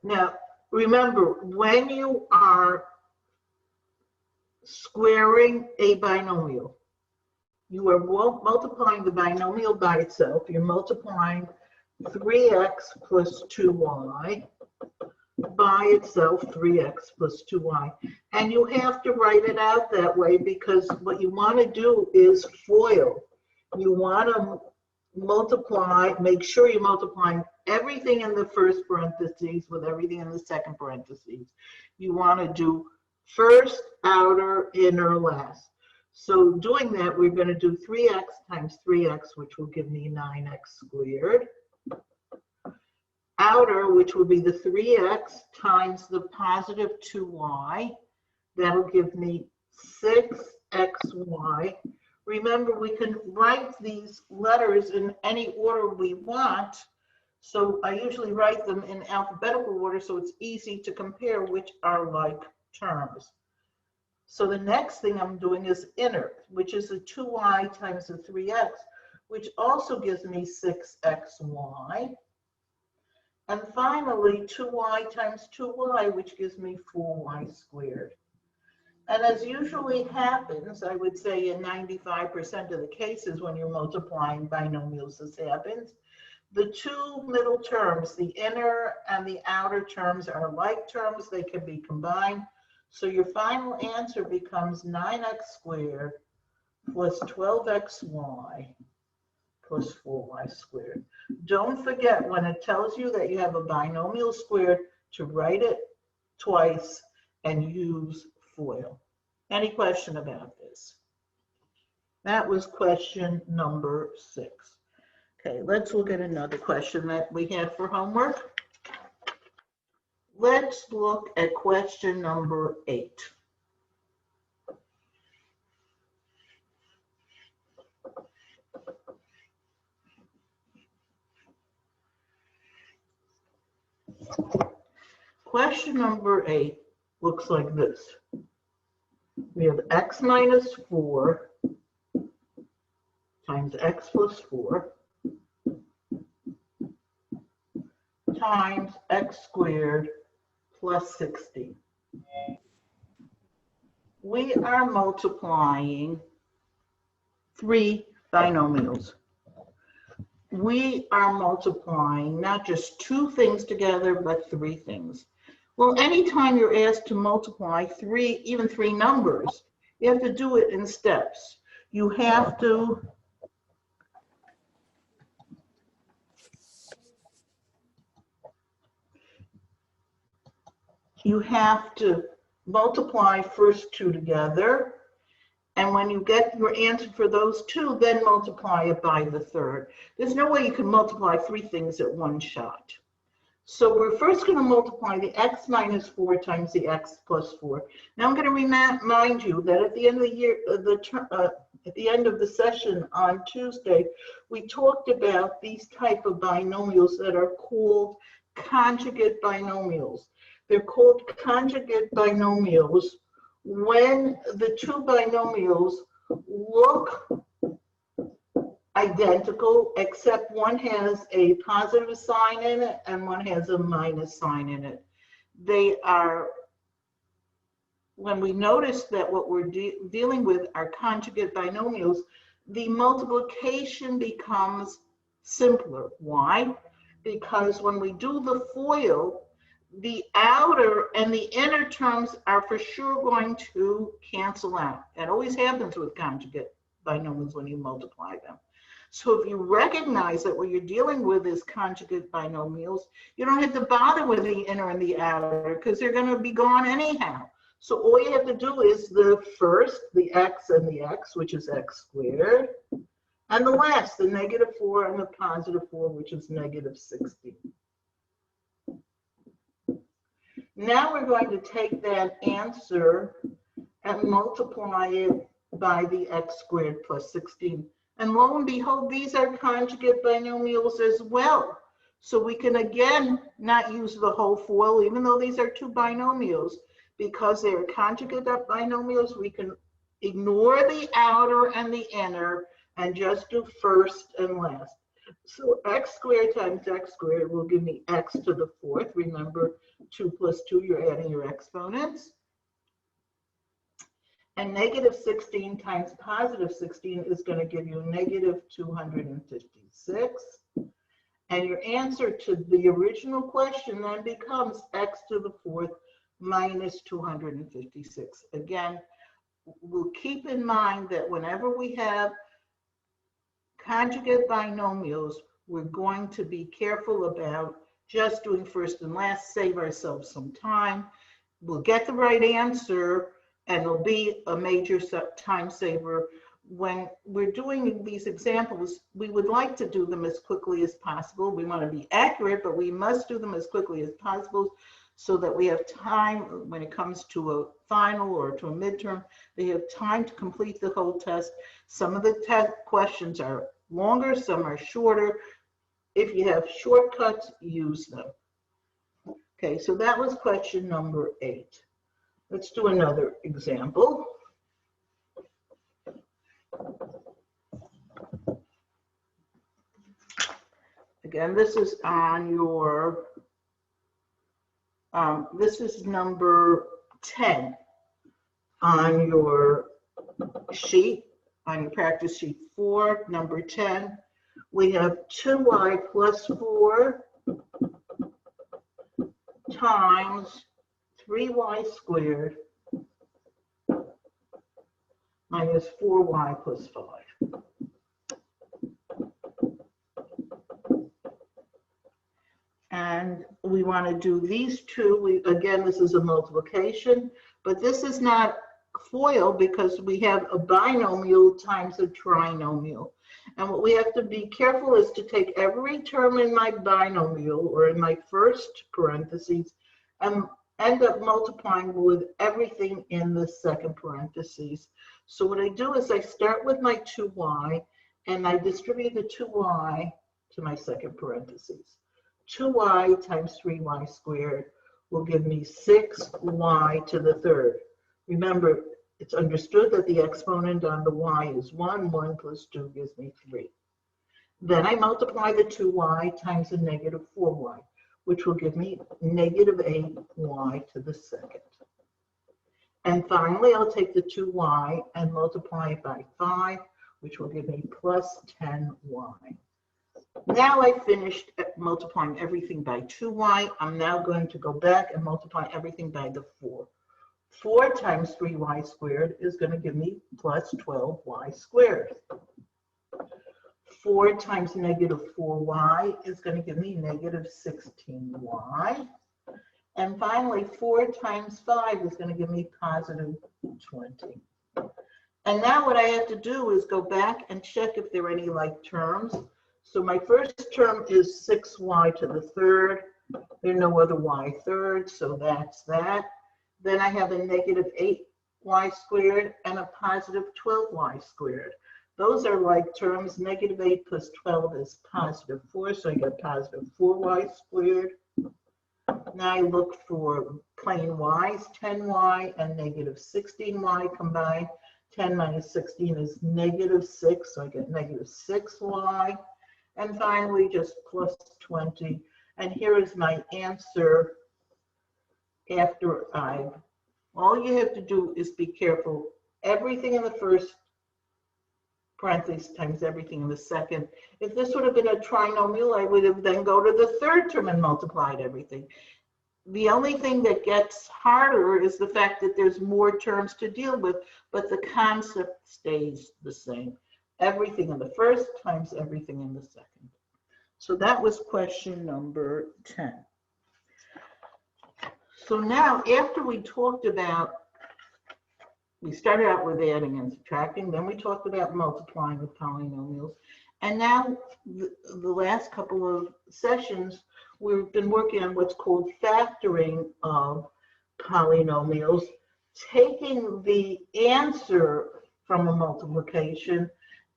Now, remember, when you are squaring a binomial, you are multiplying the binomial by itself. You're multiplying 3x plus 2y by itself, 3x plus 2y. And you have to write it out that way because what you want to do is FOIL. You want to multiply, make sure you're multiplying everything in the first parentheses with everything in the second parentheses. You want to do first, outer, inner, last. So doing that, we're going to do 3x times 3x, which will give me 9x squared. Outer, which will be the 3x times the positive 2y. That'll give me 6xy. Remember, we can write these letters in any order we want. So I usually write them in alphabetical order so it's easy to compare which are like terms. So the next thing I'm doing is inner, which is the 2y times the 3x, which also gives me 6xy. And finally, 2y times 2y, which gives me 4y squared. And as usually happens, I would say in 95% of the cases when you're multiplying binomials, this happens. The two middle terms, the inner and the outer terms, are like terms. They can be combined. So your final answer becomes 9x squared plus 12xy plus 4y squared. Don't forget, when it tells you that you have a binomial squared, to write it twice and use FOIL. Any question about this? That was question number 6. Okay, let's look at another question that we have for homework. Let's look at question number 8. Question number 8 looks like this. We have x minus 4 times x plus 4 times x squared plus 16. We are multiplying 3 binomials. We are multiplying not just 2 things together, but 3 things. Well, anytime you're asked to multiply even 3 numbers, you have to do it in steps. You have to multiply first 2 together, and when you get your answer for those 2, then multiply it by the third. There's no way you can multiply 3 things at one shot. So we're first going to multiply the x minus 4 times the x plus 4. Now I'm going to remind you that at the end of the year, at the end of the session on Tuesday, we talked about these type of binomials that are called conjugate binomials. They're called conjugate binomials when the 2 binomials look identical, except one has a positive sign in it and one has a minus sign in it. They are, when we notice that what we're dealing with are conjugate binomials, the multiplication becomes simpler. Why? Because when we do the FOIL, the outer and the inner terms are for sure going to cancel out. That always happens with conjugate binomials when you multiply them. So if you recognize that what you're dealing with is conjugate binomials, you don't have to bother with the inner and the outer because they're going to be gone anyhow. So all you have to do is the first, the x and the x, which is x squared, and the last, the negative 4 and the positive 4, which is negative 16. Now we're going to take that answer and multiply it by the x squared plus 16. And lo and behold, these are conjugate binomials as well. So we can again not use the whole FOIL, even though these are 2 binomials. Because they are conjugate binomials, we can ignore the outer and the inner and just do first and last. So x squared times x squared will give me x to the fourth. Remember, 2 plus 2, you're adding your exponents. And negative 16 times positive 16 is going to give you negative 256. And your answer to the original question then becomes x to the fourth minus 256. Again, we'll keep in mind that whenever we have conjugate binomials, we're going to be careful about just doing first and last, save ourselves some time. We'll get the right answer, and it'll be a major time saver. When we're doing these examples, we would like to do them as quickly as possible. We want to be accurate, but we must do them as quickly as possible so that we have time when it comes to a final or to a midterm. They have time to complete the whole test. Some of the test questions are longer, some are shorter. If you have shortcuts, use them. Okay, so that was question number 8. Let's do another example. Again, this is on your, this is number 10 on your sheet, on your practice sheet 4, number 10. We have 2y plus 4 times 3y squared minus 4y plus 5. And we want to do these two. Again, this is a multiplication, but this is not FOIL because we have a binomial times a trinomial. And what we have to be careful is to take every term in my binomial or in my first parentheses and end up multiplying with everything in the second parentheses. So what I do is I start with my 2y and I distribute the 2y to my second parentheses. 2y times 3y squared will give me 6y to the third. Remember, it's understood that the exponent on the y is 1. 1 plus 2 gives me 3. Then I multiply the 2y times the negative 4y, which will give me negative 8y to the second. And finally, I'll take the 2y and multiply it by 5, which will give me plus 10y. Now I finished multiplying everything by 2y. I'm now going to go back and multiply everything by the 4. 4 times 3y squared is going to give me plus 12y squared. 4 times negative 4y is going to give me negative 16y. And finally, 4 times 5 is going to give me positive 20. And now what I have to do is go back and check if there are any like terms. So my first term is 6y to the third. There are no other y thirds, so that's that. Then I have a negative 8y squared and a positive 12y squared. Those are like terms. Negative 8 plus 12 is positive 4, so I get positive 4y squared. Now I look for plain y's, 10y and negative 16y combined. 10 minus 16 is negative 6, so I get negative 6y. And finally, just plus 20. And here is my answer after all you have to do is be careful. Everything in the first parentheses times everything in the second. If this would have been a trinomial, I would have then go to the third term and multiplied everything. The only thing that gets harder is the fact that there's more terms to deal with, but the concept stays the same. Everything in the first times everything in the second. So that was question number 10. So now, after we talked about, we started out with adding and subtracting, then we talked about multiplying with polynomials, and now the last couple of sessions, we've been working on what's called factoring of polynomials, taking the answer from a multiplication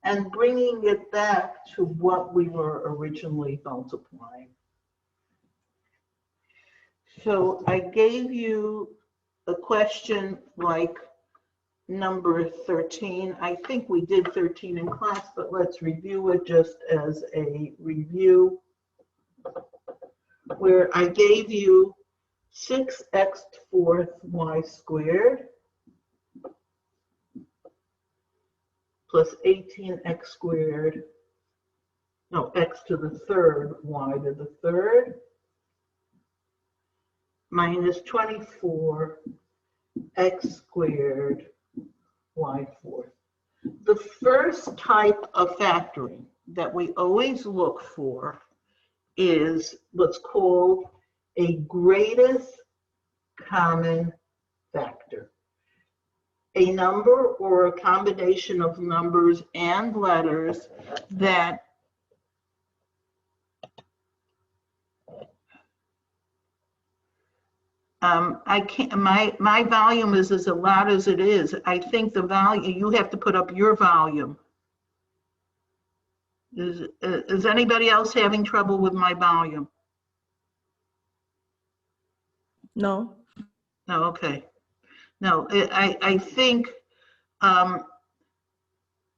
and bringing it back to what we were originally multiplying. So I gave you a question like number 13. I think we did 13 in class, but let's review it just as a review, where I gave you 6x fourth y squared plus 18x squared, no, x to the third, y to the third, minus 24x squared y fourth. The first type of factoring that we always look for is what's called a greatest common factor. A number or a combination of numbers and letters that I can't, my volume is as loud as it is. I think the value, you have to put up your volume. Is anybody else having trouble with my volume? No. No, okay. No, I think,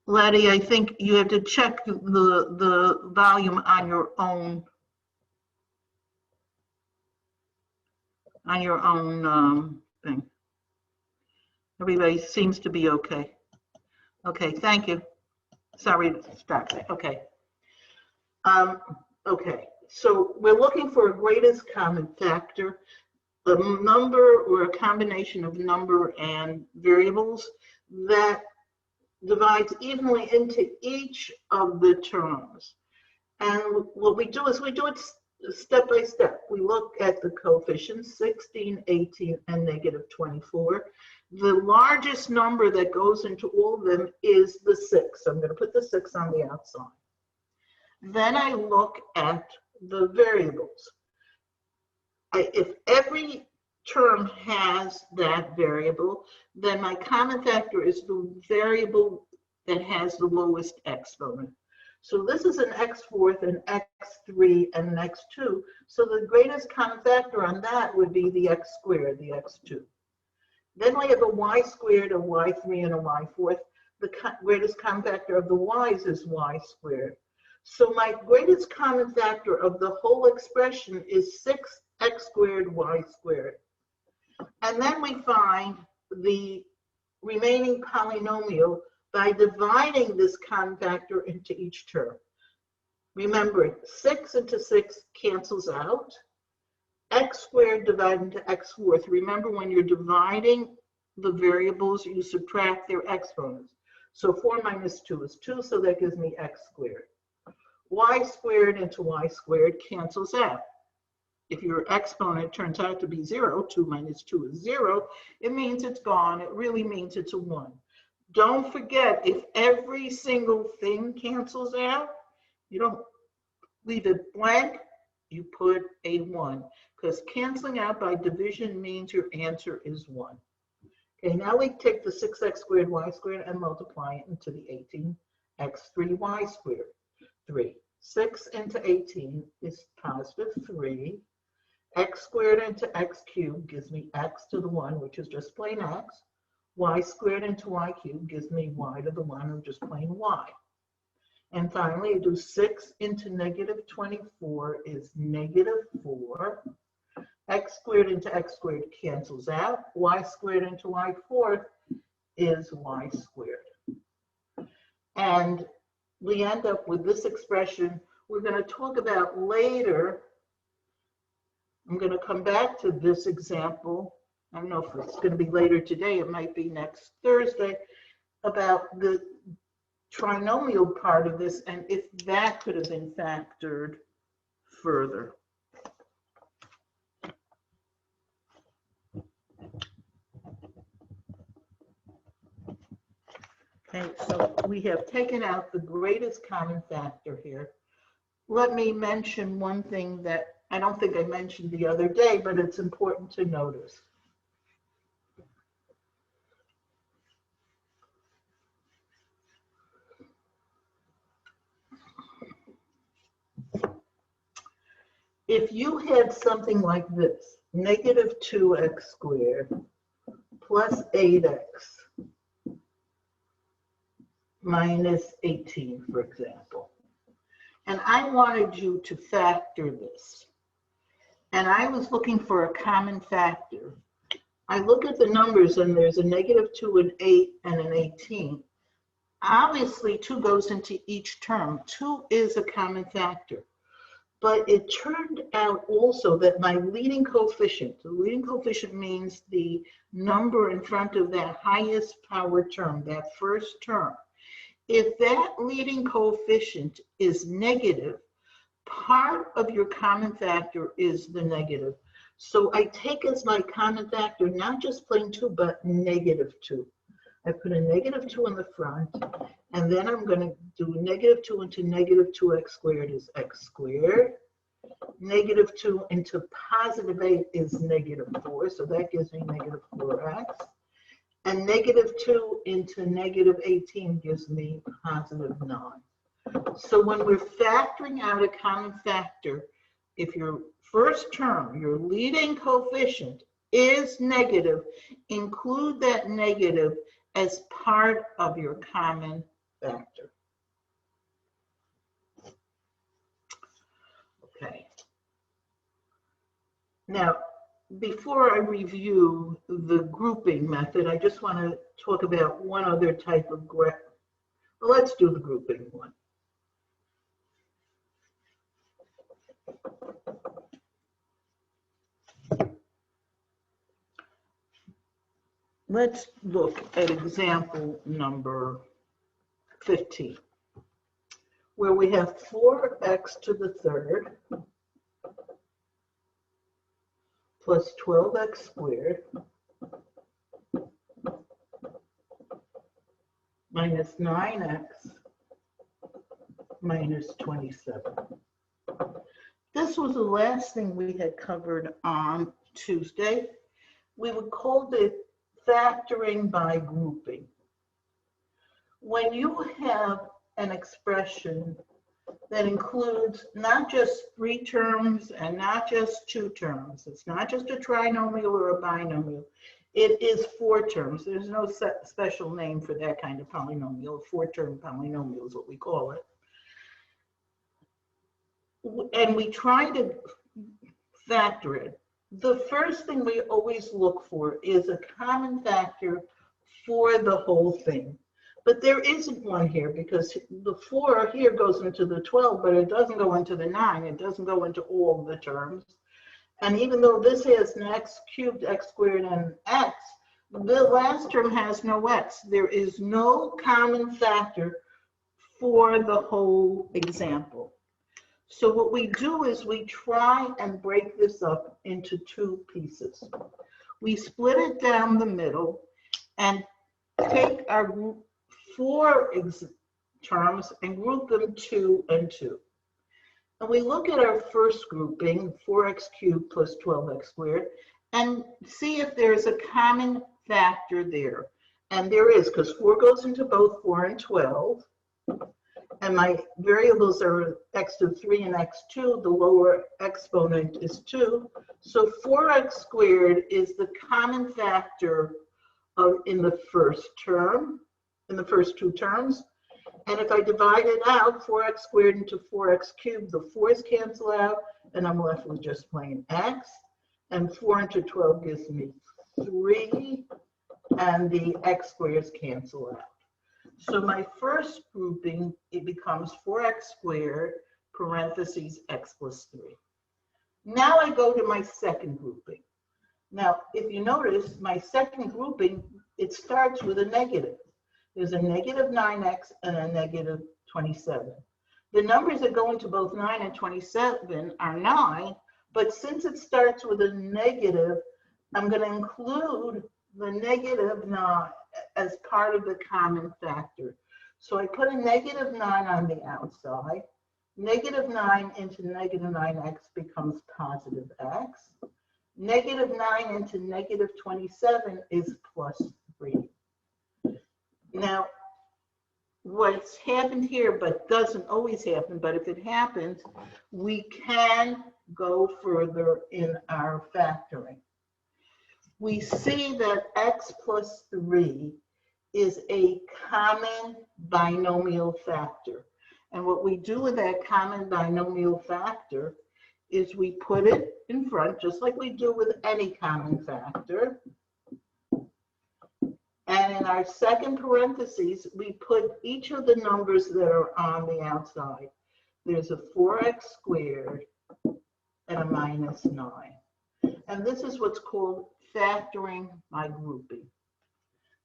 Letty, I think you have to check the volume on your own thing. Everybody seems to be okay. Okay, thank you. Sorry to distract me. Okay. Okay, so we're looking for a greatest common factor, a number or a combination of number and variables that divides evenly into each of the terms. And what we do is we do it step by step. We look at the coefficients, 16, 18, and negative 24. The largest number that goes into all of them is the 6. So I'm going to put the 6 on the outside. Then I look at the variables. If every term has that variable, then my common factor is the variable that has the lowest exponent. So this is an x fourth, an x3, and an x2. So the greatest common factor on that would be the x squared, the x2. Then we have a y squared, a y3, and a y fourth. The greatest common factor of the y's is y squared. So my greatest common factor of the whole expression is 6x squared y squared. And then we find the remaining polynomial by dividing this common factor into each term. Remember, 6 into 6 cancels out. X squared divided into x fourth. Remember, when you're dividing the variables, you subtract their exponents. So 4 minus 2 is 2, so that gives me x squared. Y squared into y squared cancels out. If your exponent turns out to be 0, 2 minus 2 is 0, it means it's gone. It really means it's a 1. Don't forget, if every single thing cancels out, you don't leave it blank, you put a 1. Because canceling out by division means your answer is 1. Okay, now we take the 6x squared y squared and multiply it into the 18x3y squared. 3. 6 into 18 is positive 3. X squared into x cubed gives me x to the 1, which is just plain x. Y squared into y cubed gives me y to the 1, or just plain y. And finally, I do 6 into negative 24 is negative 4. X squared into x squared cancels out. Y squared into y fourth is y squared. And we end up with this expression we're going to talk about later. I'm going to come back to this example. I don't know if it's going to be later today. It might be next Thursday, about the trinomial part of this and if that could have been factored further. Okay, so we have taken out the greatest common factor here. Let me mention one thing that I don't think I mentioned the other day, but it's important to notice. If you had something like this, negative 2x squared plus 8x minus 18, for example. And I wanted you to factor this. And I was looking for a common factor. I look at the numbers and there's a -2, an 8, and an 18. Obviously, 2 goes into each term. 2 is a common factor. But it turned out also that my leading coefficient, the leading coefficient means the number in front of that highest power term, that first term. If that leading coefficient is negative, part of your common factor is the negative. So I take as my common factor not just plain 2, but -2. I put a -2 in the front, and then I'm going to do -2 into -2x squared is x squared. -2 into +8 is -4, so that gives me -4x. And -2 into -18 gives me +9. So when we're factoring out a common factor, if your first term, your leading coefficient, is negative, include that negative as part of your common factor. Okay. Now, before I review the grouping method, I just want to talk about one other type of graph. Well, let's do the grouping one. Let's look at example number 15, where we have 4x to the third plus 12x squared minus 9x minus 27. This was the last thing we had covered on Tuesday. We would call it factoring by grouping. When you have an expression that includes not just 3 terms and not just 2 terms, it's not just a trinomial or a binomial, it is 4 terms. There's no special name for that kind of polynomial. 4-term polynomial is what we call it. And we try to factor it. The first thing we always look for is a common factor for the whole thing. But there isn't one here because the 4 here goes into the 12, but it doesn't go into the 9. It doesn't go into all the terms. And even though this has an x cubed, x squared, and x, the last term has no x. There is no common factor for the whole example. So what we do is we try and break this up into 2 pieces. We split it down the middle and take our group 4 terms and group them 2 and 2. And we look at our first grouping, 4x cubed plus 12x squared, and see if there's a common factor there. And there is, because 4 goes into both 4 and 12. And my variables are x to the 3 and x2. The lower exponent is 2. So 4x squared is the common factor in the first term, in the first 2 terms. And if I divide it out, 4x squared into 4x cubed, the 4's cancel out, and I'm left with just plain x. And 4 into 12 gives me 3, and the x squares cancel out. So my first grouping, it becomes 4x squared, parentheses, x plus 3. Now I go to my second grouping. Now, if you notice, my second grouping, it starts with a negative. There's a -9x and a -27. The numbers that go into both 9 and 27 are 9, but since it starts with a negative, I'm going to include the -9 as part of the common factor. So I put a -9 on the outside. -9 into -9x becomes +x. -9 into -27 is +3. Now, what's happened here, but doesn't always happen, but if it happens, we can go further in our factoring. We see that x plus 3 is a common binomial factor. And what we do with that common binomial factor is we put it in front, just like we do with any common factor. And in our second parentheses, we put each of the numbers that are on the outside. There's a 4x squared and a minus 9. And this is what's called factoring by grouping.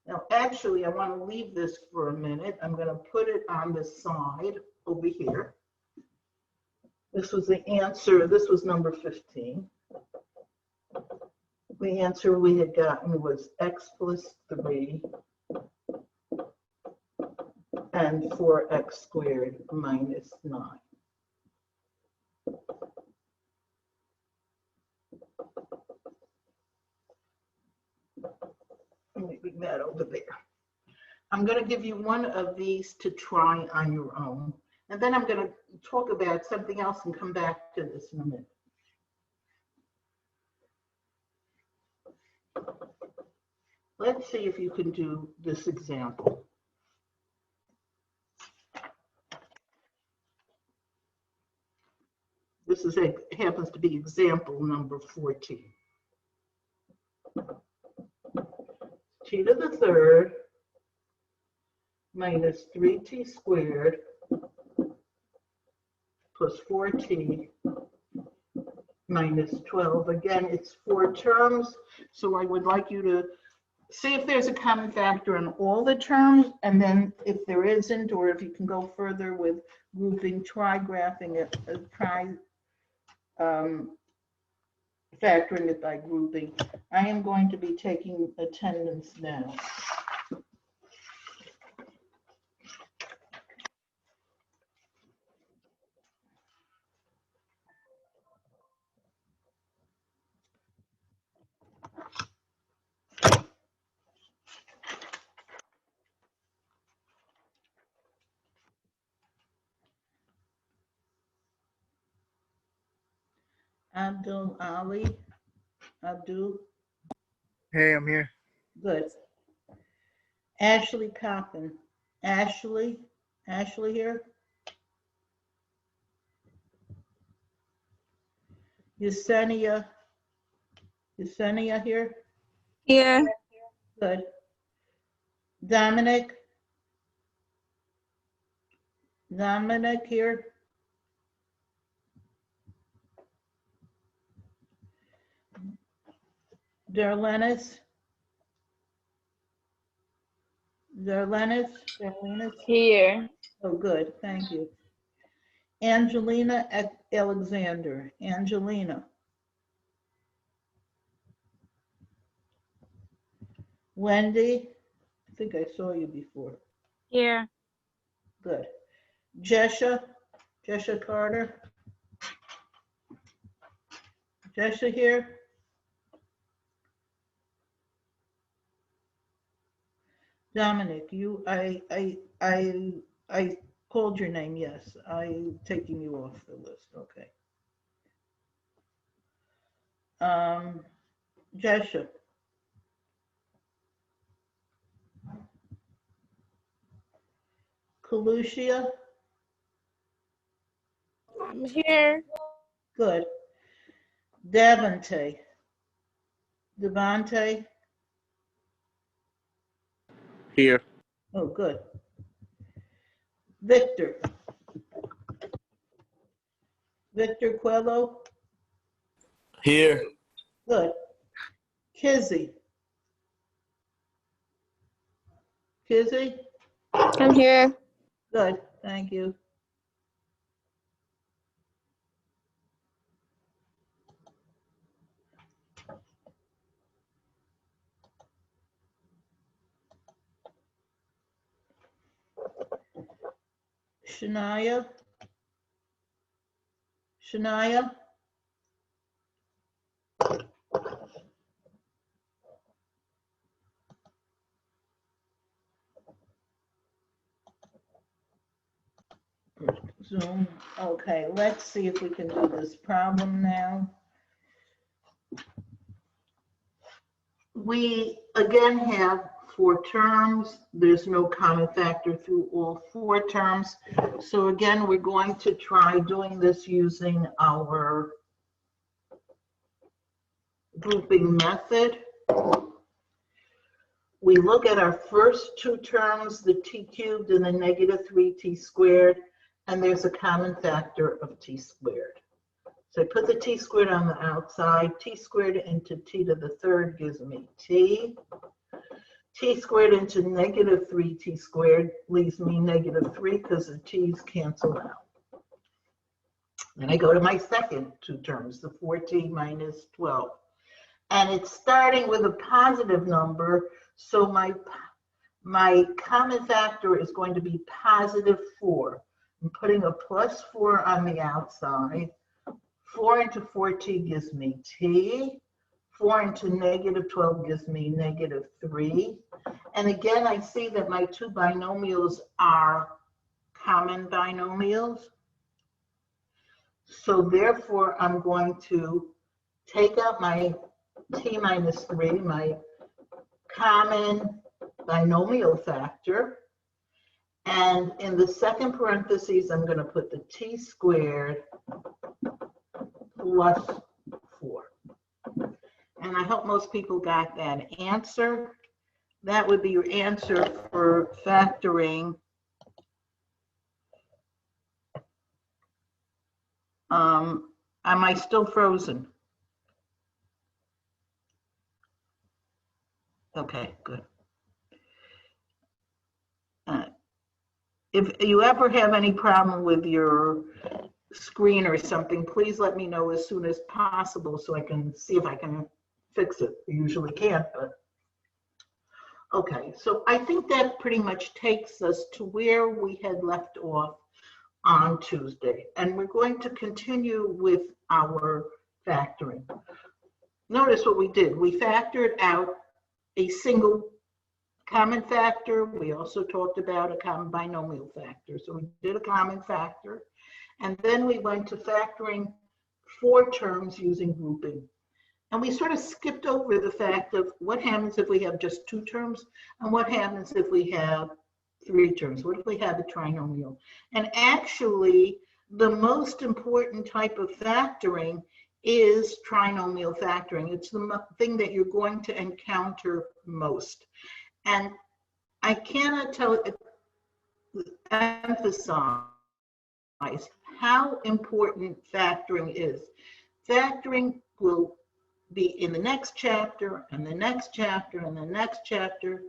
Now, actually, I want to leave this for a minute. I'm going to put it on the side over here. This was the answer. This was number 15. The answer we had gotten was x plus 3 and 4x squared minus 9. Let me bring that over there. I'm going to give you one of these to try on your own. And then I'm going to talk about something else and come back to this in a minute. Let's see if you can do this example. This is happens to be example number 14. T to the third minus 3t squared plus 4t minus 12. Again, it's 4 terms, so I would like you to see if there's a common factor in all the terms, and then if there isn't, or if you can go further with grouping, try graphing it, try factoring it by grouping. I am going to be taking attendance now. Abdul Ali, Abdul. Hey, I'm here. Good. Ashley Coppin. Ashley here. Yesenia here. Here. Good. Dominic here. Darlenis. Here. Oh, good, thank you. Angelina Alexander. Angelina. Wendy, I think I saw you before. Here. Good. Jesha Carter. Jesha here. Dominic, I called your name, yes. I'm taking you off the list, okay. Jesha. Kalucia. I'm here. Good. Devante. Here. Oh, good. Victor Coelho. Here. Good. Kizzy. I'm here. Good, thank you. Shania. Zoom. Okay, let's see if we can do this problem now. We again have 4 terms. There's no common factor through all 4 terms. So again, we're going to try doing this using our grouping method. We look at our first 2 terms, the t cubed and the negative 3t squared, and there's a common factor of t squared. So I put the t squared on the outside. T squared into t to the 3rd gives me t. T squared into negative 3t squared leaves me negative 3 because the t's cancel out. Then I go to my second 2 terms, the 4t minus 12. And it's starting with a positive number, so my common factor is going to be positive 4. I'm putting a plus 4 on the outside. 4 into 4t gives me t. 4 into negative 12 gives me negative 3. And again, I see that my 2 binomials are common binomials. So therefore, I'm going to take out my t minus 3, my common binomial factor. And in the second parentheses, I'm going to put the t squared plus 4. And I hope most people got that answer. That would be your answer for factoring am I still frozen? Okay, good. If you ever have any problem with your screen or something, please let me know as soon as possible so I can see if I can fix it. I usually can't, but okay. So I think that pretty much takes us to where we had left off on Tuesday, and we're going to continue with our factoring. Notice what we did. We factored out a single common factor. We also talked about a common binomial factor. So we did a common factor, and then we went to factoring 4 terms using grouping. And we sort of skipped over the fact of what happens if we have just 2 terms, and what happens if we have 3 terms. What if we have a trinomial? And actually, the most important type of factoring is trinomial factoring. It's the thing that you're going to encounter most. And I cannot emphasize how important factoring is. Factoring will be in the next chapter, and the next chapter, and the next chapter.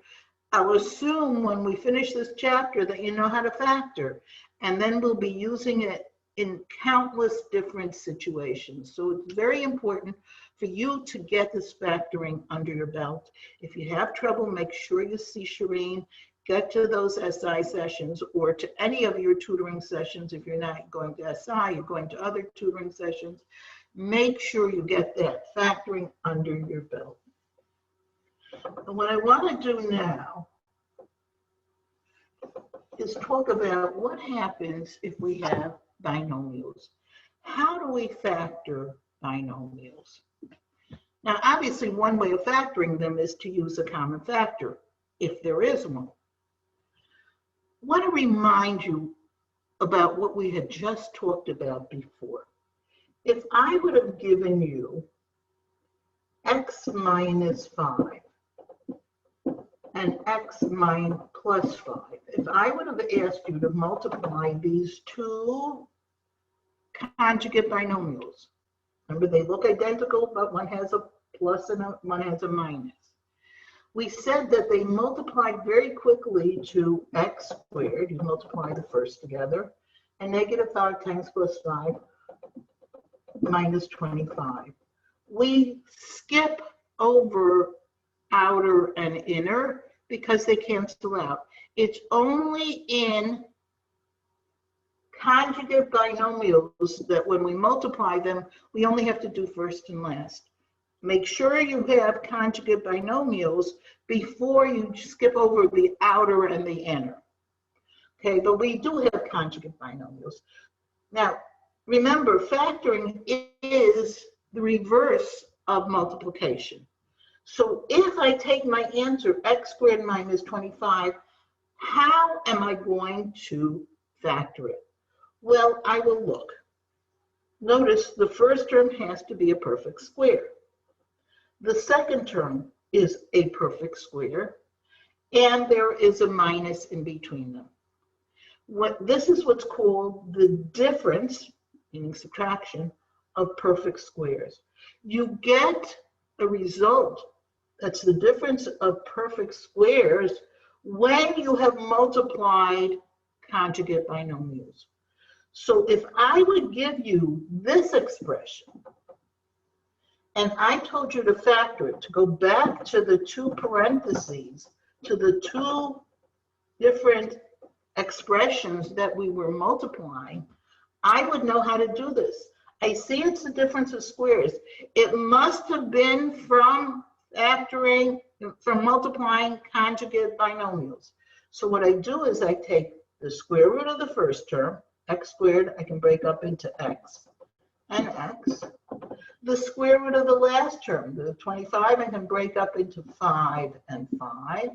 I'll assume when we finish this chapter that you know how to factor, and then we'll be using it in countless different situations. So it's very important for you to get this factoring under your belt. If you have trouble, make sure you see Shireen, get to those SI sessions or to any of your tutoring sessions. If you're not going to SI, you're going to other tutoring sessions. Make sure you get that factoring under your belt. And what I want to do now is talk about what happens if we have binomials. How do we factor binomials? Now, obviously, one way of factoring them is to use a common factor, if there is one. I want to remind you about what we had just talked about before. If I would have given you x minus 5 and x minus plus 5, if I would have asked you to multiply these 2 conjugate binomials, remember they look identical, but one has a plus and one has a minus. We said that they multiplied very quickly to x squared. You multiply the first together, and negative 5 times plus 5 minus 25. We skip over outer and inner because they cancel out. It's only in conjugate binomials that when we multiply them, we only have to do first and last. Make sure you have conjugate binomials before you skip over the outer and the inner. Okay, but we do have conjugate binomials. Now, remember, factoring is the reverse of multiplication. So if I take my answer, x squared minus 25, how am I going to factor it? Well, I will look. Notice the first term has to be a perfect square. The second term is a perfect square, and there is a minus in between them. This is what's called the difference, meaning subtraction, of perfect squares. You get a result that's the difference of perfect squares when you have multiplied conjugate binomials. So if I would give you this expression, and I told you to factor it, to go back to the two parentheses, to the two different expressions that we were multiplying, I would know how to do this. I see it's the difference of squares. It must have been from factoring, from multiplying conjugate binomials. So what I do is I take the square root of the first term, x squared, I can break up into x and x. The square root of the last term, the 25, I can break up into 5 and 5.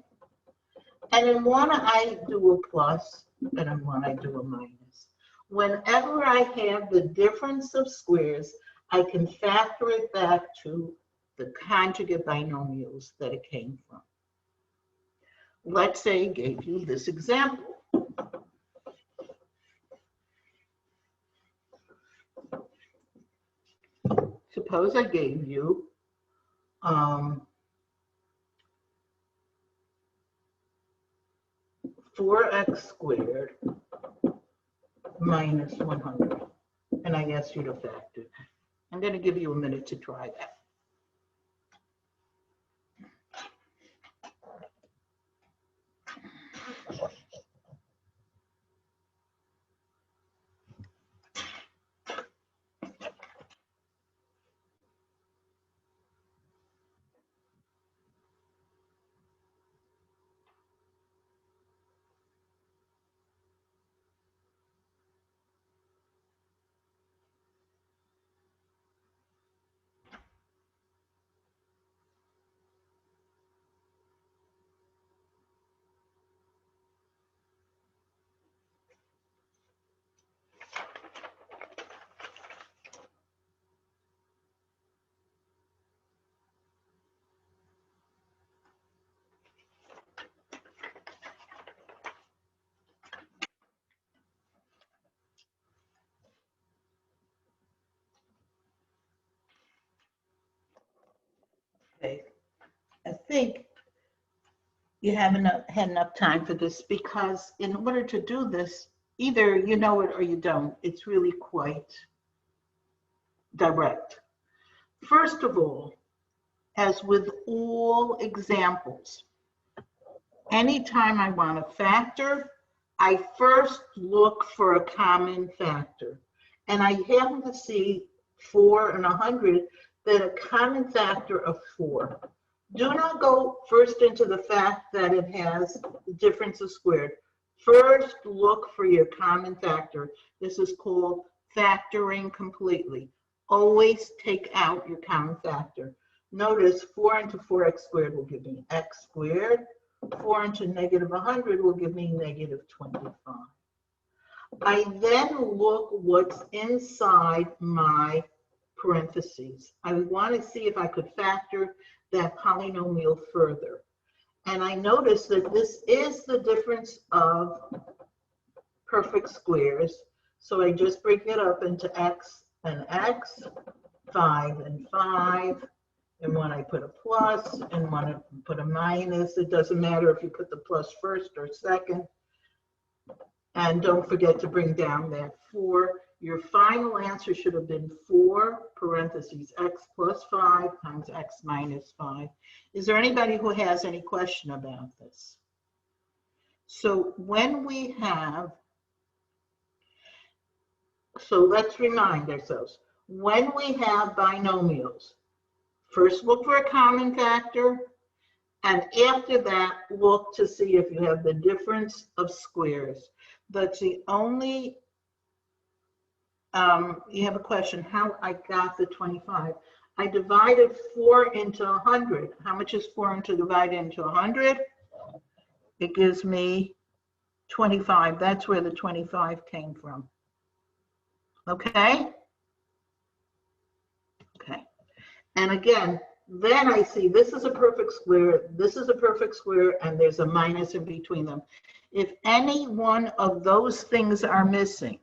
And in one, I do a plus, and in one, I do a minus. Whenever I have the difference of squares, I can factor it back to the conjugate binomials that it came from. Let's say I gave you this example. Suppose I gave you 4x squared minus 100, and I asked you to factor. I'm going to give you a minute to try that. Okay, I think you haven't had enough time for this, because in order to do this, either you know it or you don't. It's really quite direct. First of all, as with all examples, anytime I want to factor, I first look for a common factor. And I happen to see 4 and 100, that a common factor of 4. Do not go first into the fact that it has the difference of squared. First, look for your common factor. This is called factoring completely. Always take out your common factor. Notice 4 into 4x squared will give me x squared. 4 into negative 100 will give me negative 25. I then look what's inside my parentheses. I want to see if I could factor that polynomial further. And I notice that this is the difference of perfect squares. So I just break it up into x and x, 5 and 5. And when I put a plus and when I put a minus, it doesn't matter if you put the plus first or second. And don't forget to bring down that 4. Your final answer should have been 4 parentheses x plus 5 times x minus 5. Is there anybody who has any question about this? So when we have, so let's remind ourselves, when we have binomials, first look for a common factor, and after that, look to see if you have the difference of squares. That's the only, you have a question, how I got the 25. I divided 4 into 100. How much is 4 divided into 100? It gives me 25. That's where the 25 came from. Okay? Okay. And again, then I see this is a perfect square, this is a perfect square, and there's a minus in between them. If any one of those things are missing,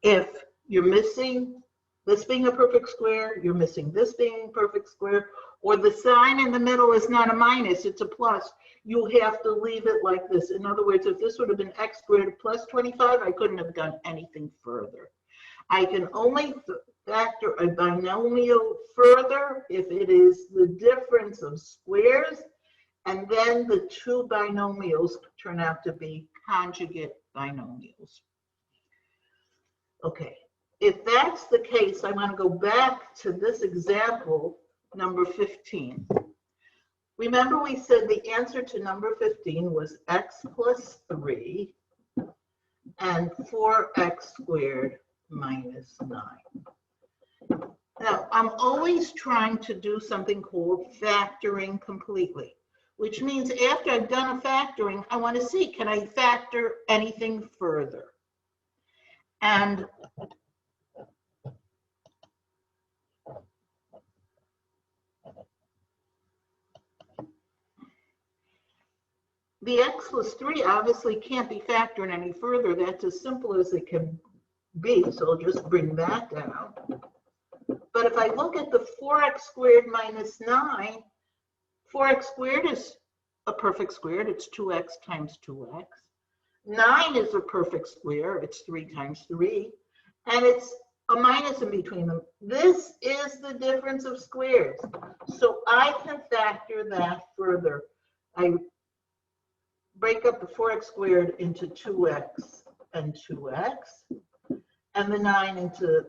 if you're missing this being a perfect square, you're missing this being a perfect square, or the sign in the middle is not a minus, it's a plus, you have to leave it like this. In other words, if this would have been x squared plus 25, I couldn't have done anything further. I can only factor a binomial further if it is the difference of squares, and then the two binomials turn out to be conjugate binomials. Okay, if that's the case, I want to go back to this example, number 15. Remember we said the answer to number 15 was x plus 3 and 4x squared minus 9. Now, I'm always trying to do something called factoring completely, which means after I've done a factoring, I want to see, can I factor anything further? And the x plus 3 obviously can't be factored any further. That's as simple as it can be, so I'll just bring that down. But if I look at the 4x squared minus 9, 4x squared is a perfect square. It's 2x times 2x. 9 is a perfect square. It's 3 times 3. And it's a minus in between them. This is the difference of squares. So I can factor that further. I break up the 4x squared into 2x and 2x, and the 9 into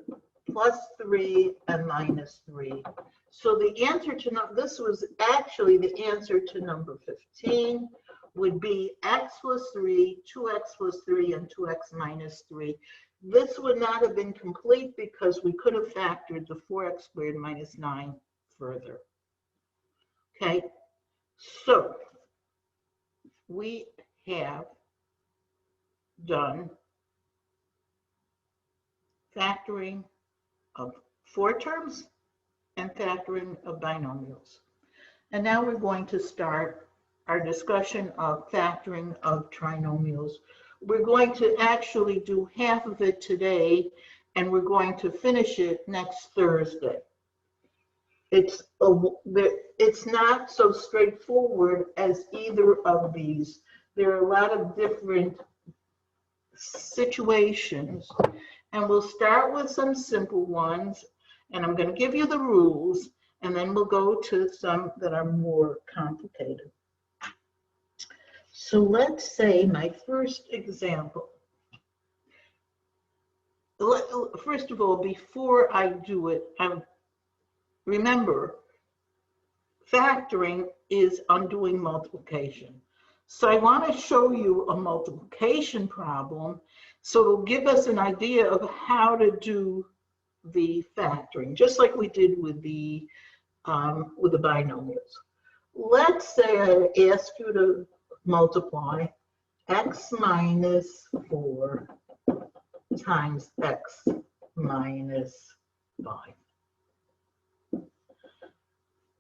plus 3 and minus 3. So the answer to this was actually the answer to number 15 would be x plus 3, 2x plus 3, and 2x minus 3. This would not have been complete because we could have factored the 4x squared minus 9 further. Okay, so we have done factoring of 4 terms and factoring of binomials. And now we're going to start our discussion of factoring of trinomials. We're going to actually do half of it today, and we're going to finish it next Thursday. It's not so straightforward as either of these. There are a lot of different situations, and we'll start with some simple ones, and I'm going to give you the rules, and then we'll go to some that are more complicated. So let's say my first example. First of all, before I do it, remember, factoring is undoing multiplication. So I want to show you a multiplication problem, so it'll give us an idea of how to do the factoring, just like we did with the binomials. Let's say I ask you to multiply x minus 4 times x minus 5.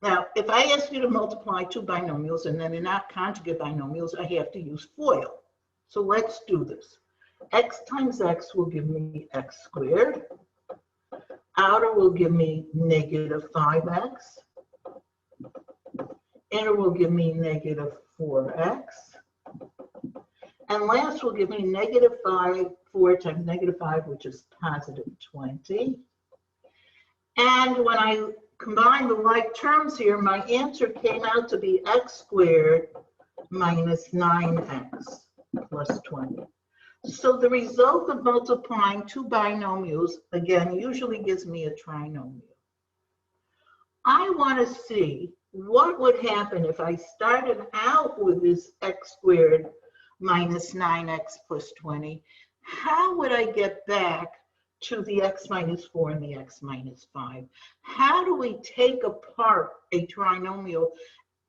Now, if I ask you to multiply two binomials and then they're not conjugate binomials, I have to use FOIL. So let's do this. X times x will give me x squared. Outer will give me negative 5x. Inner will give me negative 4x. And last will give me negative 4 times negative 5, which is positive 20. And when I combine the like terms here, my answer came out to be x squared minus 9x plus 20. So the result of multiplying two binomials, again, usually gives me a trinomial. I want to see what would happen if I started out with this x squared minus 9x plus 20. How would I get back to the x minus 4 and the x minus 5. How do we take apart a trinomial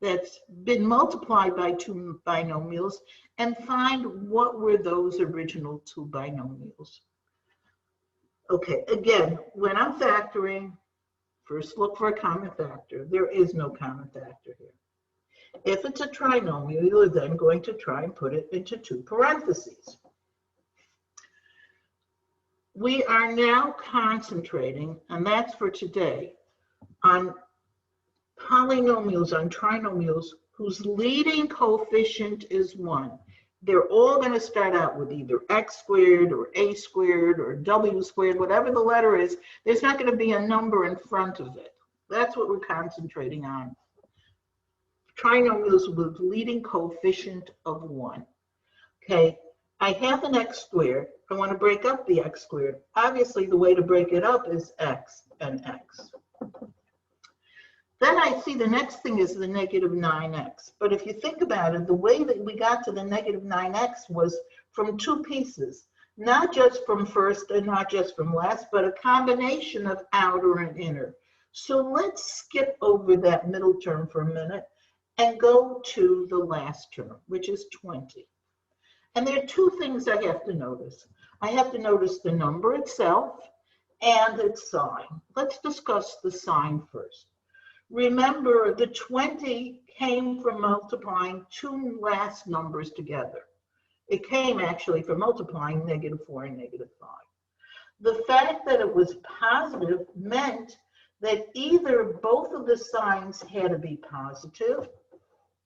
that's been multiplied by two binomials and find what were those original two binomials? Okay, again, when I'm factoring, first look for a common factor. There is no common factor here. If it's a trinomial, you're then going to try and put it into two parentheses. We are now concentrating, and that's for today, on polynomials, on trinomials whose leading coefficient is 1. They're all going to start out with either x squared or a squared or w squared, whatever the letter is. There's not going to be a number in front of it. That's what we're concentrating on. Trinomials with leading coefficient of 1. Okay, I have an x squared. I want to break up the x squared. Obviously, the way to break it up is x and x. Then I see the next thing is the negative 9x. But if you think about it, the way that we got to the negative 9x was from two pieces, not just from first and not just from last, but a combination of outer and inner. So let's skip over that middle term for a minute and go to the last term, which is 20. And there are two things I have to notice. I have to notice the number itself and its sign. Let's discuss the sign first. Remember, the 20 came from multiplying two last numbers together. It came actually from multiplying negative 4 and negative 5. The fact that it was positive meant that either both of the signs had to be positive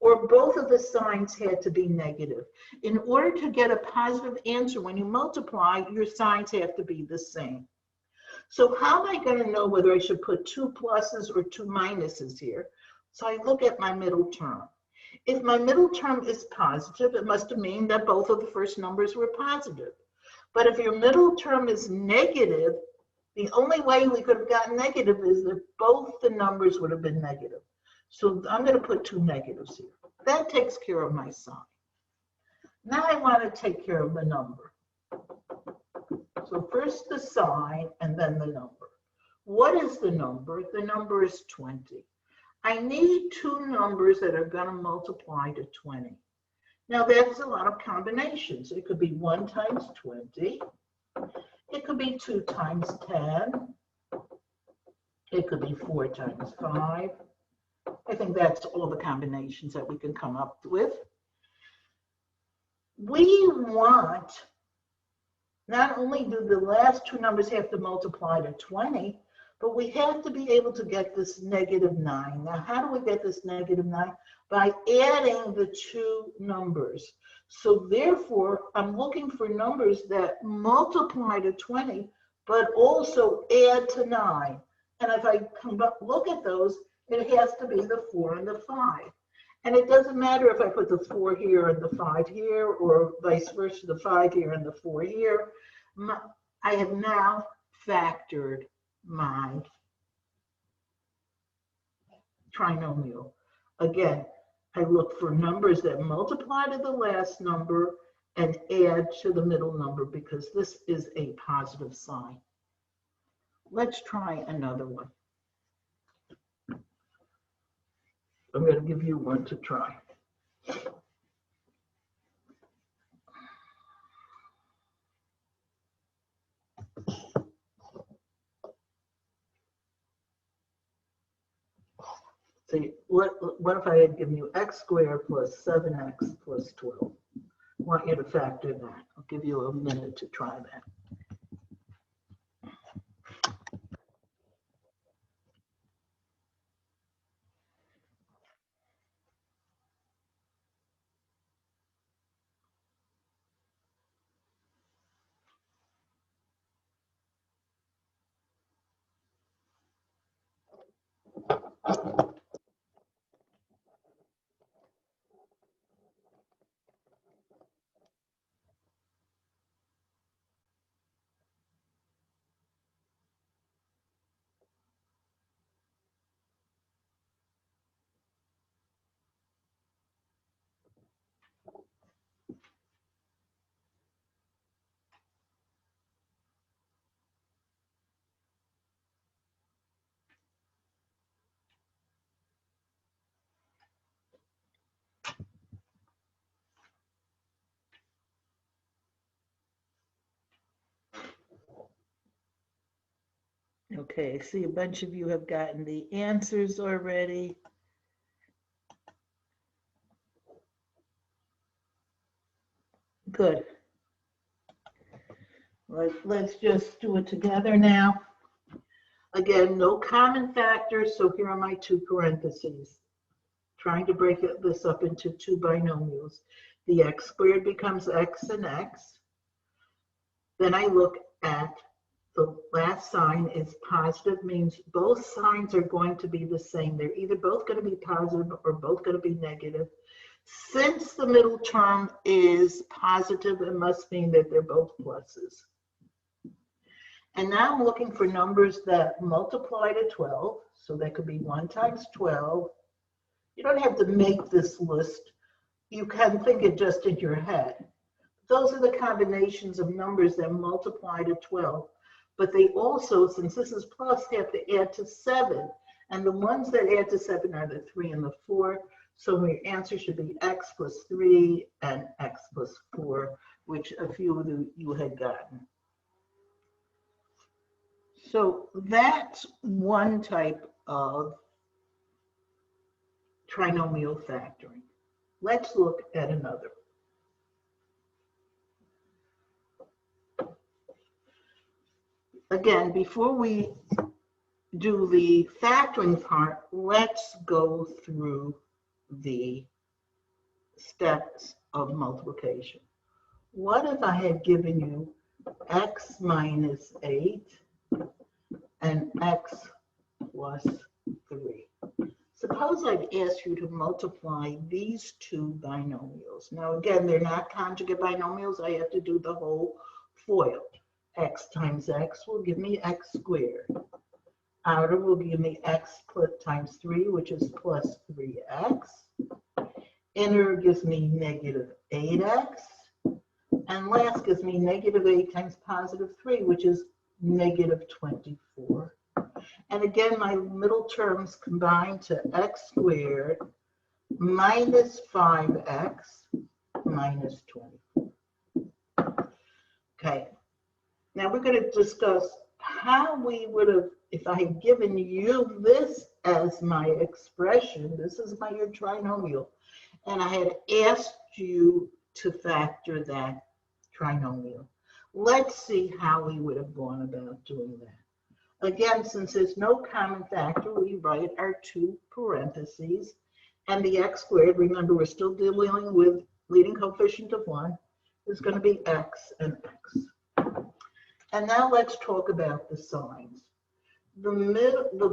or both of the signs had to be negative. In order to get a positive answer when you multiply, your signs have to be the same. So how am I going to know whether I should put two pluses or two minuses here? So I look at my middle term. If my middle term is positive, it must mean that both of the first numbers were positive. But if your middle term is negative, the only way we could have gotten negative is if both the numbers would have been negative. So I'm going to put two negatives here. That takes care of my sign. Now I want to take care of the number. So first the sign and then the number. What is the number? The number is 20. I need two numbers that are going to multiply to 20. Now that's a lot of combinations. It could be 1 times 20. It could be 2 times 10. It could be 4 times 5. I think that's all the combinations that we can come up with. We want, not only do the last two numbers have to multiply to 20, but we have to be able to get this negative 9. Now, how do we get this negative 9? By adding the two numbers. So therefore, I'm looking for numbers that multiply to 20, but also add to 9. And if I look at those, it has to be the 4 and the 5. And it doesn't matter if I put the 4 here and the 5 here, or vice versa, the 5 here and the 4 here. I have now factored my trinomial. Again, I look for numbers that multiply to the last number and add to the middle number because this is a positive sign. Let's try another one. I'm going to give you one to try. See, what if I had given you x squared plus 7x plus 12? I want you to factor that. I'll give you a minute to try that. Okay, I see a bunch of you have gotten the answers already. Good. Let's just do it together now. Again, no common factors, so here are my two parentheses. Trying to break this up into two binomials. The x squared becomes x and x. Then I look at the last sign is positive, means both signs are going to be the same. They're either both going to be positive or both going to be negative. Since the middle term is positive, it must mean that they're both pluses. And now I'm looking for numbers that multiply to 12. So that could be 1 times 12. You don't have to make this list. You can think it just in your head. Those are the combinations of numbers that multiply to 12. But they also, since this is plus, have to add to 7. And the ones that add to 7 are the 3 and the 4. So your answer should be x plus 3 and x plus 4, which a few of you had gotten. So that's one type of trinomial factoring. Let's look at another. Again, before we do the factoring part, let's go through the steps of multiplication. What if I had given you x minus 8 and x plus 3? Suppose I'd ask you to multiply these two binomials. Now again, they're not conjugate binomials. I have to do the whole FOIL. X times x will give me x squared. Outer will give me x times 3, which is plus 3x. Inner gives me negative 8x. And last gives me negative 8 times positive 3, which is negative 24. And again, my middle terms combine to x squared minus 5x minus 24. Okay. Now we're going to discuss how we would have, if I had given you this as my expression, this is my trinomial, and I had asked you to factor that trinomial. Let's see how we would have gone about doing that. Again, since there's no common factor, we write our two parentheses, and the x squared, remember we're still dealing with leading coefficient of 1, is going to be x and x. And now let's talk about the signs. The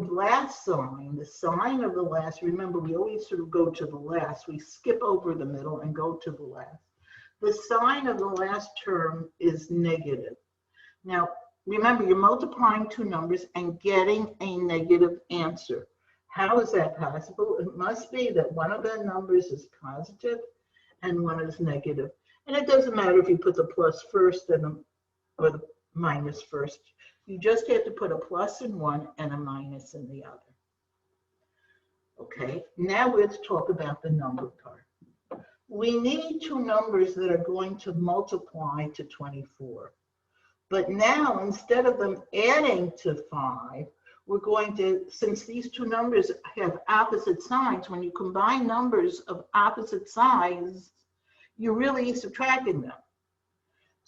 last sign, the sign of the last, remember we always sort of go to the last. We skip over the middle and go to the last. The sign of the last term is negative. Now, remember you're multiplying two numbers and getting a negative answer. How is that possible? It must be that one of the numbers is positive and one is negative. And it doesn't matter if you put the plus first or the minus first. You just have to put a plus in one and a minus in the other. Okay, now let's talk about the number part. We need two numbers that are going to multiply to 24. But now, instead of them adding to 5, we're going to, since these two numbers have opposite signs, when you combine numbers of opposite sides, you're really subtracting them.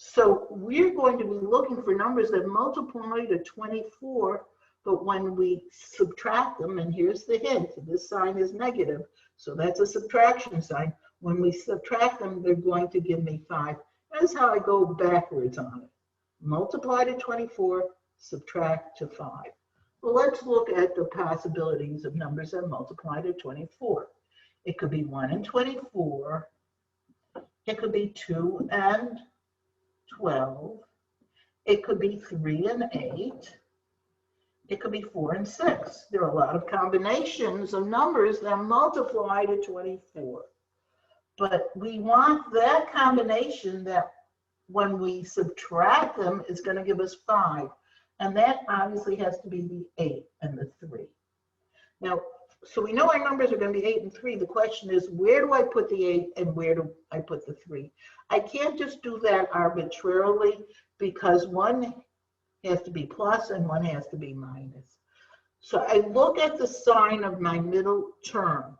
So we're going to be looking for numbers that multiply to 24, but when we subtract them, and here's the hint, this sign is negative, so that's a subtraction sign. When we subtract them, they're going to give me 5. That's how I go backwards on it. Multiply to 24, subtract to 5. Well, let's look at the possibilities of numbers that multiply to 24. It could be 1 and 24. It could be 2 and 12. It could be 3 and 8. It could be 4 and 6. There are a lot of combinations of numbers that multiply to 24. But we want that combination that when we subtract them is going to give us 5. And that obviously has to be the 8 and the 3. Now, so we know our numbers are going to be 8 and 3. The question is, where do I put the 8 and where do I put the 3? I can't just do that arbitrarily because one has to be plus and one has to be minus. So I look at the sign of my middle term.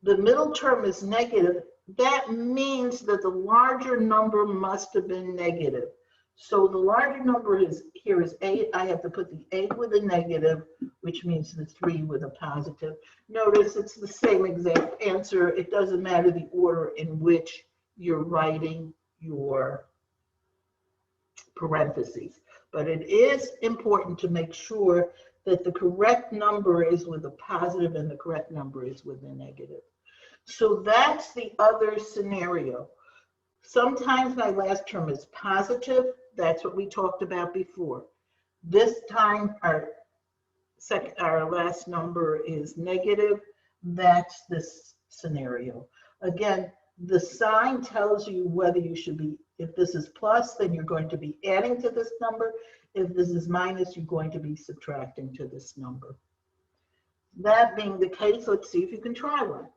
The middle term is negative. That means that the larger number must have been negative. So the larger number is here is 8. I have to put the 8 with a negative, which means the 3 with a positive. Notice it's the same exact answer. It doesn't matter the order in which you're writing your parentheses. But it is important to make sure that the correct number is with a positive and the correct number is with a negative. So that's the other scenario. Sometimes my last term is positive. That's what we talked about before. This time our last number is negative. That's this scenario. Again, the sign tells you whether you should be, if this is plus, then you're going to be adding to this number. If this is minus, you're going to be subtracting to this number. That being the case, let's see if you can try one.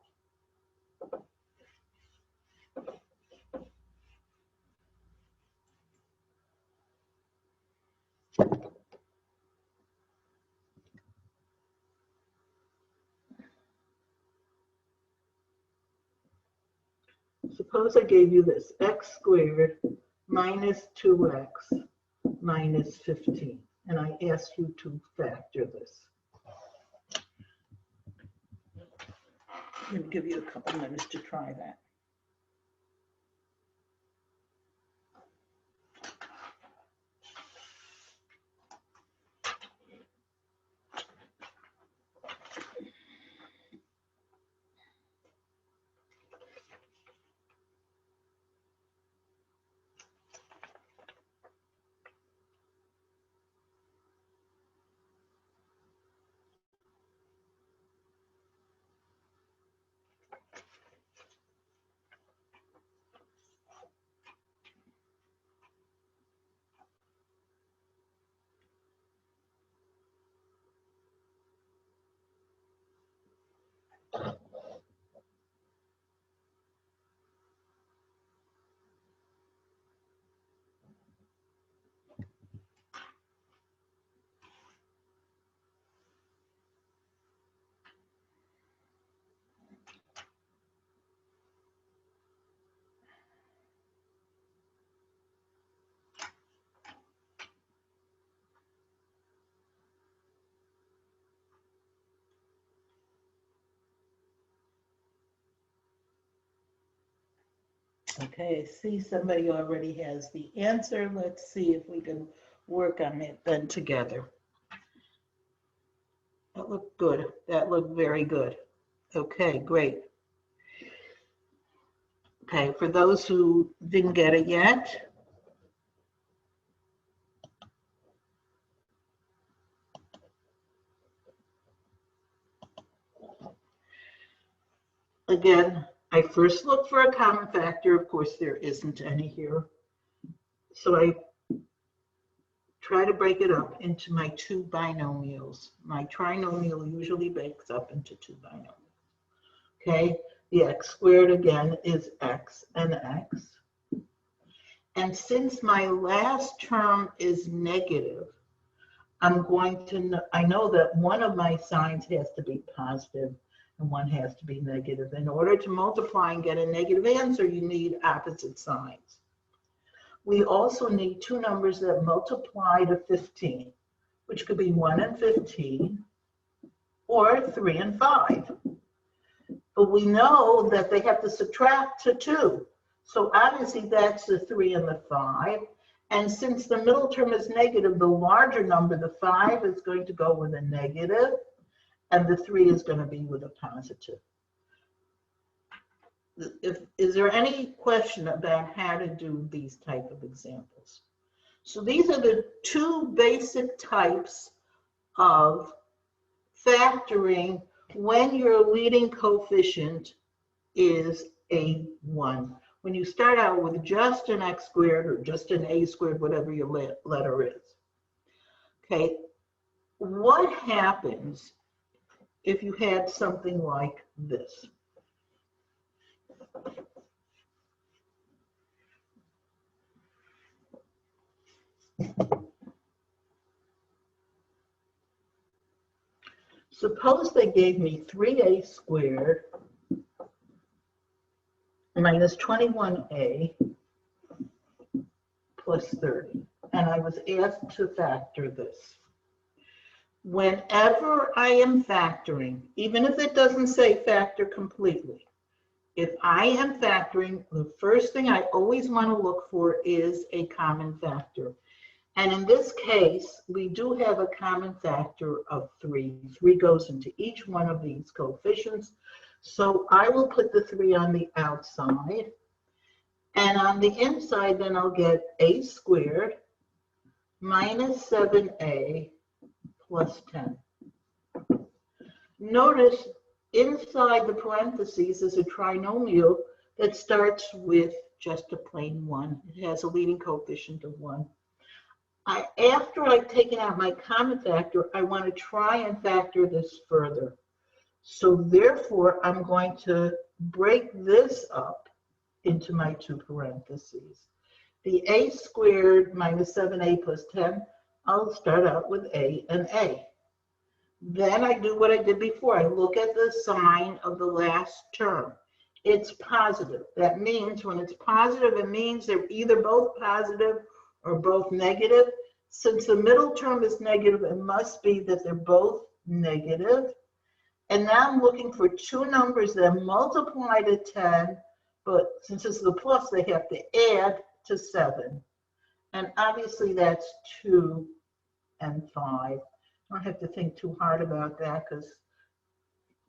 Suppose I gave you this, x squared minus 2x minus 15, and I asked you to factor this. I'm going to give you a couple minutes to try that. Okay, I see somebody already has the answer. Let's see if we can work on it then together. That looked good. That looked very good. Okay, great. Okay, for those who didn't get it yet, again, I first look for a common factor. Of course, there isn't any here. So I try to break it up into my two binomials. My trinomial usually breaks up into two binomials. Okay, the x squared again is x and x. And since my last term is negative, I'm going to, I know that one of my signs has to be positive and one has to be negative. In order to multiply and get a negative answer, you need opposite signs. We also need two numbers that multiply to 15, which could be 1 and 15 or 3 and 5. But we know that they have to subtract to 2. So obviously that's the 3 and the 5. And since the middle term is negative, the larger number, the 5, is going to go with a negative, and the 3 is going to be with a positive. Is there any question about how to do these type of examples? So these are the two basic types of factoring when your leading coefficient is a 1. When you start out with just an x squared or just an a squared, whatever your letter is. Okay, what happens if you had something like this? Suppose they gave me 3a squared minus 21a plus 30, and I was asked to factor this. Whenever I am factoring, even if it doesn't say factor completely, if I am factoring, the first thing I always want to look for is a common factor. And in this case, we do have a common factor of 3. 3 goes into each one of these coefficients. So I will put the 3 on the outside. And on the inside, then I'll get a squared minus 7a plus 10. Notice inside the parentheses is a trinomial that starts with just a plain 1. It has a leading coefficient of 1. After I've taken out my common factor, I want to try and factor this further. So therefore, I'm going to break this up into my 2 parentheses. The a squared minus 7a plus 10, I'll start out with a and a. Then I do what I did before. I look at the sign of the last term. It's positive. That means when it's positive, it means they're either both positive or both negative. Since the middle term is negative, it must be that they're both negative. And now I'm looking for 2 numbers that multiply to 10, but since it's the plus, they have to add to 7. And obviously that's 2 and 5. I don't have to think too hard about that because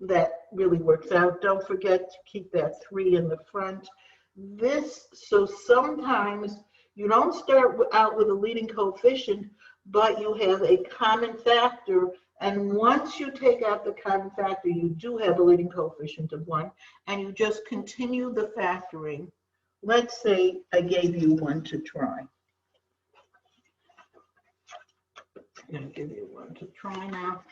that really works out. Don't forget to keep that 3 in the front. So sometimes you don't start out with a leading coefficient, but you have a common factor. And once you take out the common factor, you do have a leading coefficient of 1, and you just continue the factoring. Let's say I gave you 1 to try. I'm going to give you 1 to try now.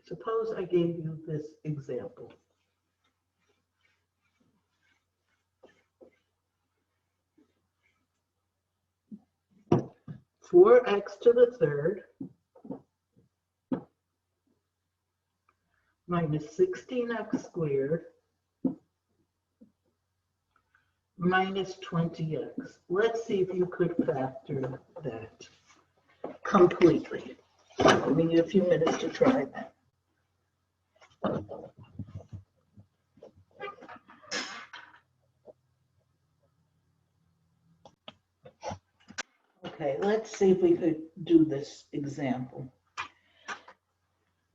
Suppose I gave you this example. Four x to the third minus 16x squared minus 20x. Let's see if you could factor that completely. Give me a few minutes to try that. Okay, let's see if we could do this example.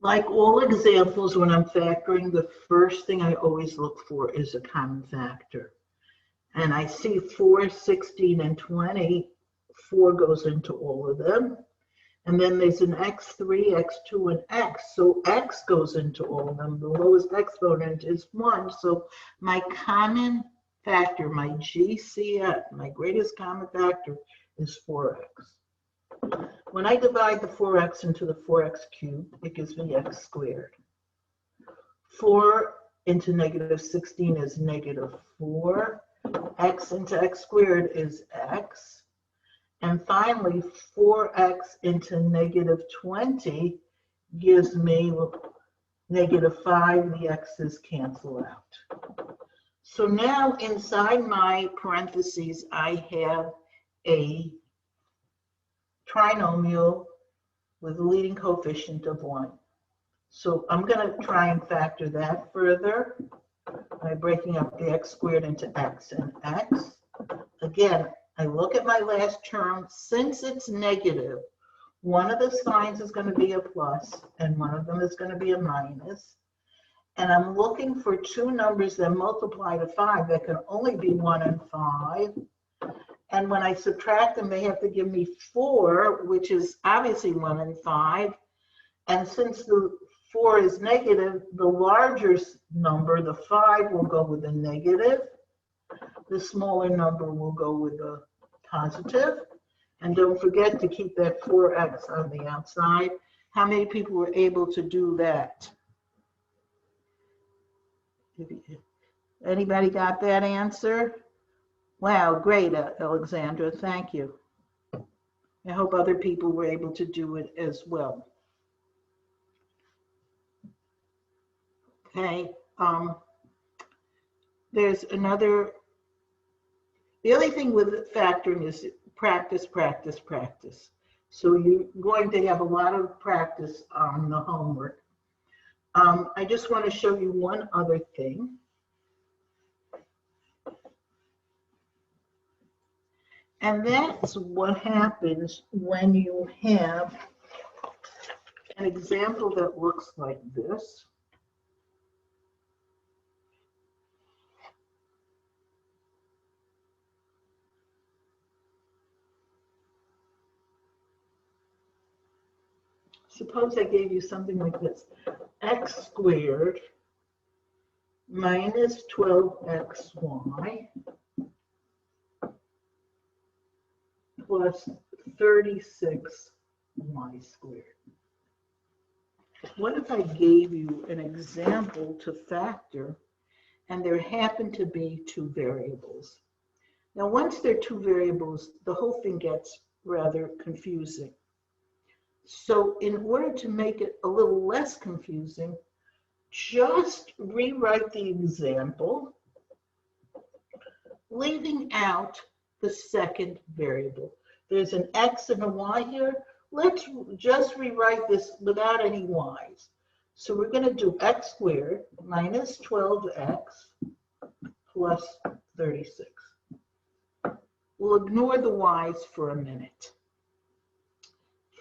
Like all examples, when I'm factoring, the first thing I always look for is a common factor. And I see 4, 16, and 20. 4 goes into all of them. And then there's an x3, x2, and x. So x goes into all of them. The lowest exponent is 1. So my common factor, my GCF, my greatest common factor, is 4x. When I divide the 4x into the 4x cubed, it gives me x squared. 4 into negative 16 is negative 4. X into x squared is x. And finally, 4x into negative 20 gives me negative 5. The x's cancel out. So now inside my parentheses, I have a trinomial with a leading coefficient of 1. So I'm going to try and factor that further by breaking up the x squared into x and x. Again, I look at my last term. Since it's negative, one of the signs is going to be a plus and one of them is going to be a minus. And I'm looking for 2 numbers that multiply to 5 that can only be 1 and 5. And when I subtract them, they have to give me 4, which is obviously 1 and 5. And since the 4 is negative, the larger number, the 5, will go with the negative. The smaller number will go with the positive. And don't forget to keep that 4x on the outside. How many people were able to do that? Anybody got that answer? Wow, great, Alexandra, thank you. I hope other people were able to do it as well. Okay, there's another, the other thing with factoring is practice, practice, practice. So you're going to have a lot of practice on the homework. I just want to show you one other thing. And that's what happens when you have an example that looks like this. Suppose I gave you something like this. X squared minus 12xy plus 36y squared. What if I gave you an example to factor and there happen to be two variables? Now, once there are two variables, the whole thing gets rather confusing. So in order to make it a little less confusing, just rewrite the example, leaving out the second variable. There's an x and a y here. Let's just rewrite this without any y's. So we're going to do x squared minus 12x plus 36. We'll ignore the y's for a minute.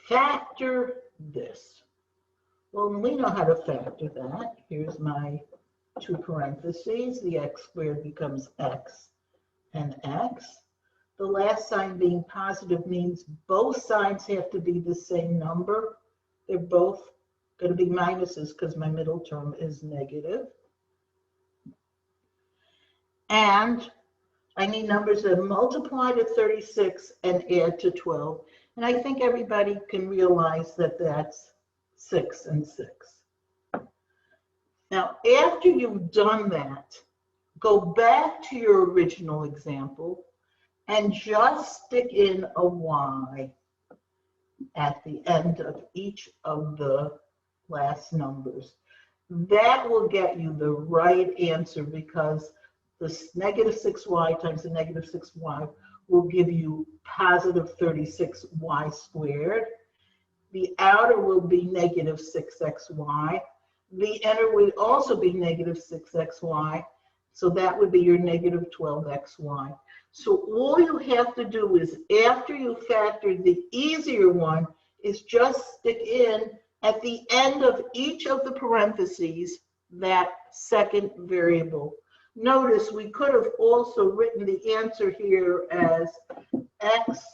Factor this. Well, we know how to factor that. Here's my two parentheses. The x squared becomes x and x. The last sign being positive means both sides have to be the same number. They're both going to be minuses because my middle term is negative. And I need numbers that multiply to 36 and add to 12. And I think everybody can realize that that's 6 and 6. Now, after you've done that, go back to your original example and just stick in a y at the end of each of the last numbers. That will get you the right answer because the negative 6y times the negative 6y will give you positive 36y squared. The outer will be negative 6xy. The inner would also be negative 6xy. So that would be your negative 12xy. So all you have to do is, after you factor the easier one, is just stick in at the end of each of the parentheses that second variable. Notice we could have also written the answer here as x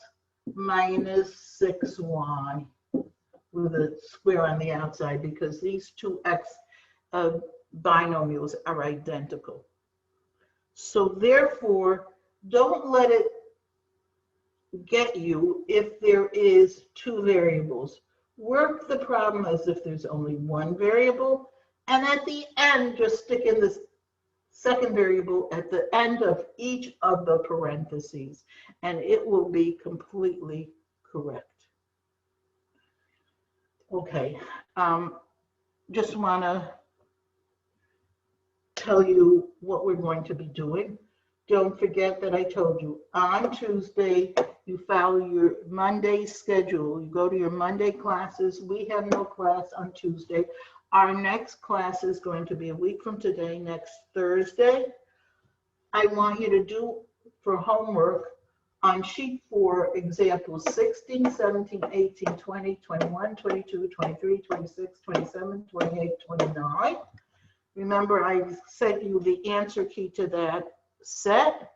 minus 6y with a square on the outside because these two x binomials are identical. So therefore, don't let it get you if there is two variables. Work the problem as if there's only one variable, and at the end, just stick in this second variable at the end of each of the parentheses, and it will be completely correct. Okay, just want to tell you what we're going to be doing. Don't forget that I told you on Tuesday, you follow your Monday schedule. You go to your Monday classes. We have no class on Tuesday. Our next class is going to be a week from today, next Thursday. I want you to do for homework on sheet 4, examples 16, 17, 18, 20, 21, 22, 23, 26, 27, 28, 29. Remember, I sent you the answer key to that set,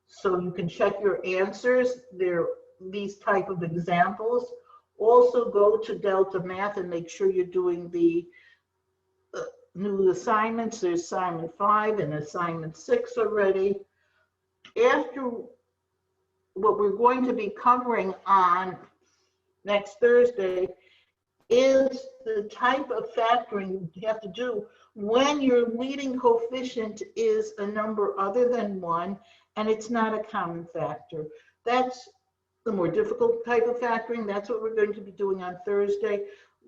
so you can check your answers. They're these type of examples. Also go to Delta Math and make sure you're doing the new assignments. There's assignment 5 and assignment 6 already. After what we're going to be covering on next Thursday is the type of factoring you have to do when your leading coefficient is a number other than 1 and it's not a common factor. That's the more difficult type of factoring. That's what we're going to be doing on Thursday.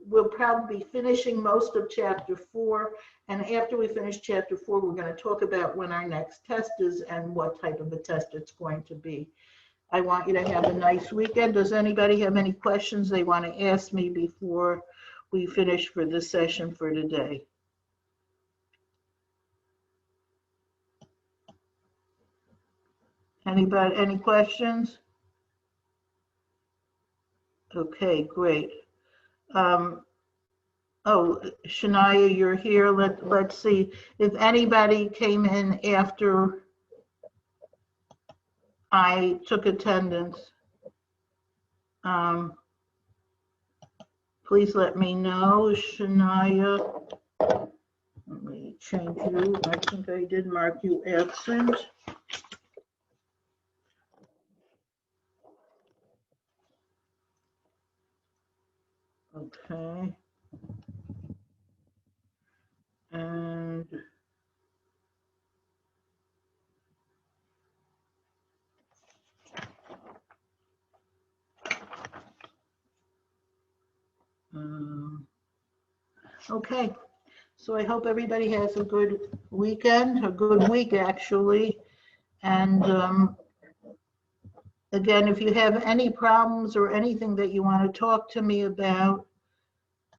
We'll probably be finishing most of chapter 4, and after we finish chapter 4, we're going to talk about when our next test is and what type of a test it's going to be. I want you to have a nice weekend. Does anybody have any questions they want to ask me before we finish for this session for today? Anybody, any questions? Okay, great. Oh, Shania, you're here. Let's see if anybody came in after I took attendance. Please let me know, Shania. Let me change you. I think I did mark you absent. Okay. And okay. So I hope everybody has a good weekend, a good week actually. And again, if you have any problems or anything that you want to talk to me about,